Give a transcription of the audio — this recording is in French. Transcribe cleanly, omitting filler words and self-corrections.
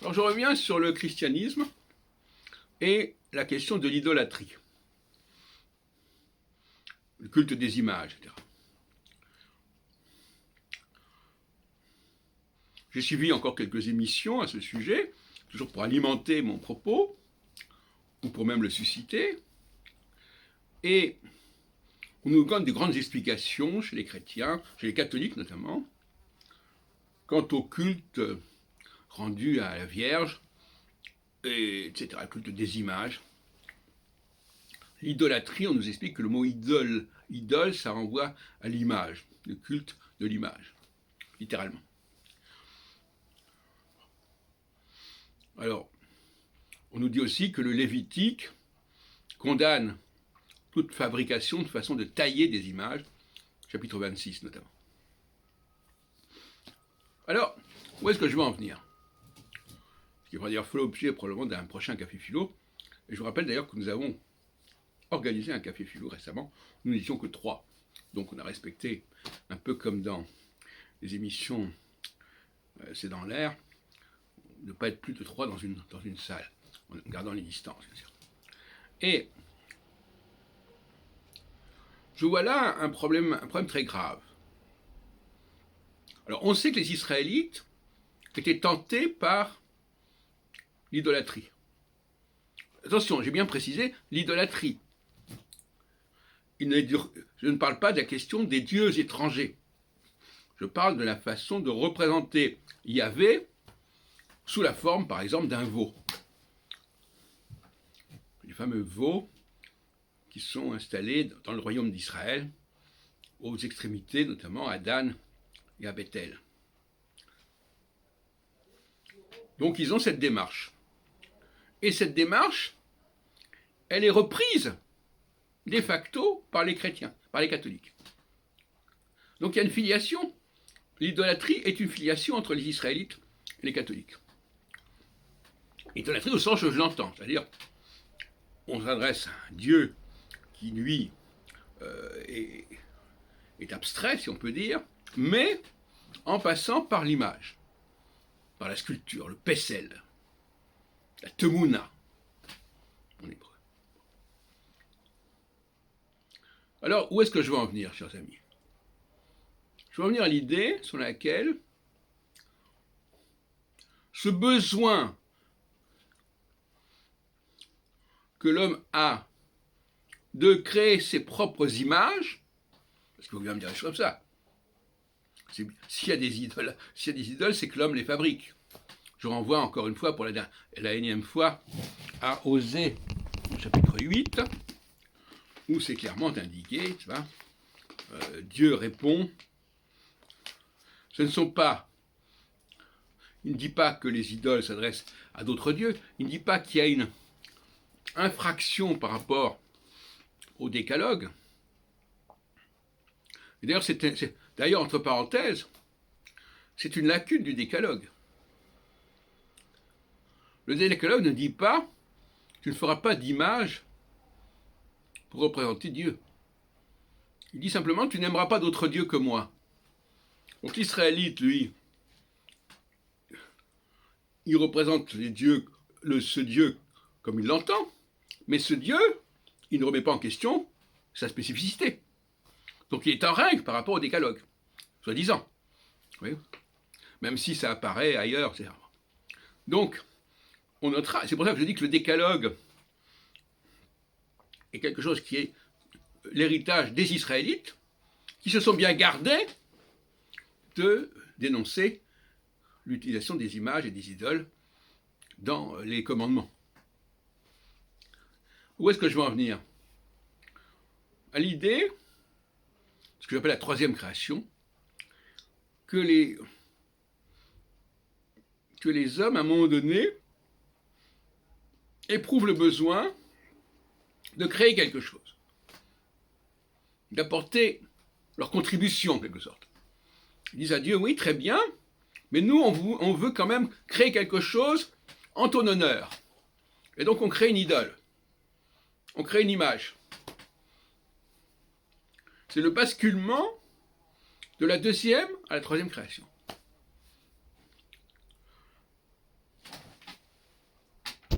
Alors je reviens sur le christianisme et la question de l'idolâtrie, le culte des images, etc. J'ai suivi encore quelques émissions à ce sujet, toujours pour alimenter mon propos, ou pour même le susciter, et on nous donne de grandes explications chez les chrétiens, chez les catholiques notamment, quant au culte rendu à la Vierge, etc., le culte des images. L'idolâtrie, on nous explique que le mot idole, ça renvoie à l'image, le culte de l'image, littéralement. Alors, on nous dit aussi que le Lévitique condamne toute fabrication de façon de tailler des images, chapitre 26 notamment. Alors, où est-ce que je veux en venir? Ce qui va d'ailleurs faire l'objet probablement d'un prochain café philo. Et je vous rappelle d'ailleurs que nous avons organisé un café philo récemment. Nous n'étions que 3. Donc on a respecté, un peu comme dans les émissions C'est dans l'air, ne pas être plus de 3 dans une salle, en gardant les distances, bien sûr. Et je vois là un problème très grave. Alors on sait que les Israélites étaient tentés par l'idolâtrie. Attention, j'ai bien précisé l'idolâtrie. Je ne parle pas de la question des dieux étrangers. Je parle de la façon de représenter Yahvé sous la forme, par exemple, d'un veau. Les fameux veaux qui sont installés dans le royaume d'Israël, aux extrémités, notamment à Dan et à Bethel. Donc ils ont cette démarche. Et cette démarche, elle est reprise de facto par les chrétiens, par les catholiques. Donc il y a une filiation. L'idolâtrie est une filiation entre les Israélites et les catholiques. L'idolâtrie au sens que je l'entends, c'est-à-dire on s'adresse à un Dieu qui, lui, est abstrait, si on peut dire, mais en passant par l'image, par la sculpture, le pesel, la temouna, en hébreu. Alors, où est-ce que je veux en venir, chers amis? Je veux en venir à l'idée sur laquelle ce besoin que l'homme a de créer ses propres images, parce qu'il faut bien me dire les choses comme ça. S'il y a des idoles, c'est que l'homme les fabrique. Je renvoie encore une fois, pour la énième fois, à Osée, chapitre 8, où c'est clairement indiqué, tu vois, Dieu répond, ce ne sont pas, il ne dit pas que les idoles s'adressent à d'autres dieux, il ne dit pas qu'il y a une infraction par rapport au décalogue. Et d'ailleurs, entre parenthèses, c'est une lacune du décalogue. Le décalogue ne dit pas tu ne feras pas d'image pour représenter Dieu. Il dit simplement tu n'aimeras pas d'autres dieux que moi. Donc l'Israélite, lui, il représente les dieux, ce Dieu comme il l'entend, mais ce Dieu, il ne remet pas en question sa spécificité. Donc il est en règle par rapport au décalogue, soi-disant. Oui. Même si ça apparaît ailleurs, etc. Donc, on notera, c'est pour ça que je dis que le décalogue est quelque chose qui est l'héritage des Israélites, qui se sont bien gardés de dénoncer l'utilisation des images et des idoles dans les commandements. Où est-ce que je veux en venir? À l'idée, ce que j'appelle la troisième création, que les hommes, à un moment donné, éprouvent le besoin de créer quelque chose, d'apporter leur contribution, en quelque sorte. Ils disent à Dieu, oui, très bien, mais nous, on veut quand même créer quelque chose en ton honneur. Et donc, on crée une idole. On crée une image. C'est le basculement de la deuxième à la troisième création.